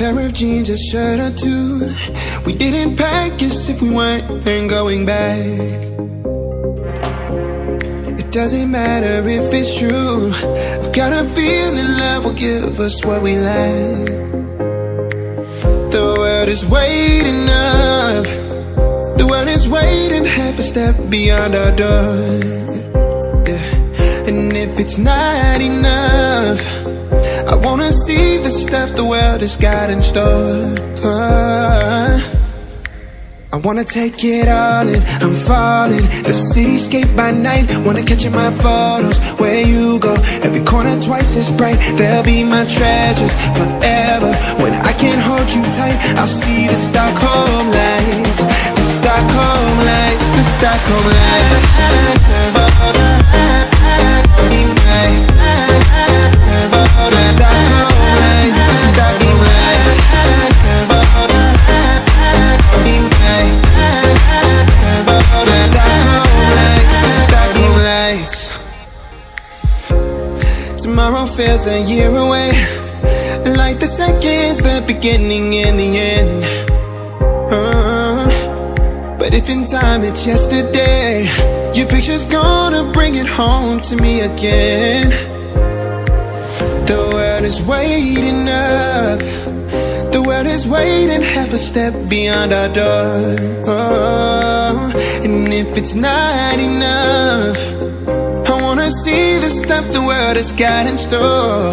pair of jeans, a shirt or two. We didn't pack as if we weren't going back. It doesn't matter if it's true. I've got a feeling love will give us what we lack. The world is waiting up. The world is waiting half a step beyond our door. Yeah. And if it's not enough, I wanna see the stuff the world has got in store. I wanna take it all in, I'm falling. The cityscape by night, wanna catch in my photos. Where you go, every corner twice as bright. They'll be my treasures forever. When I can't hold you tight, I'll see the Stockholm lights. The Stockholm lights, the Stockholm lights. Tomorrow feels a year away, like the seconds, the beginning and the end. But if in time it's yesterday, your picture's gonna bring it home to me again. The world is waiting up. The world is waiting half a step beyond our door. And if it's not enough, I wanna see the stuff the world has got in store.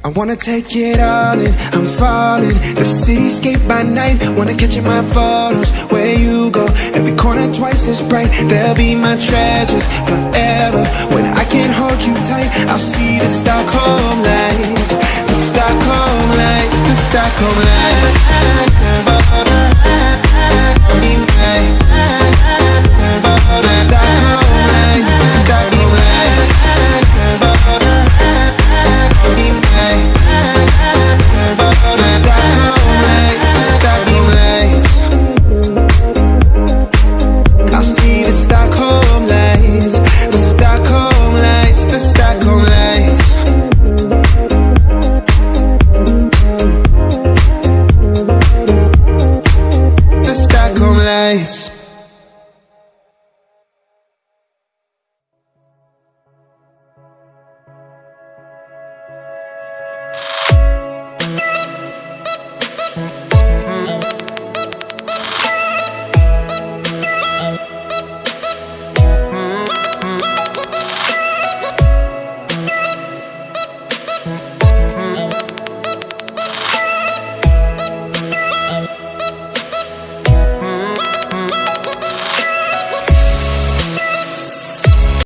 I wanna take it all in, I'm falling. The cityscape by night, wanna catch in my photos. Where you go, every corner twice as bright. They'll be my treasures forever. When I can't hold you tight, I'll see the Stockholm lights. The Stockholm lights, the Stockholm lights.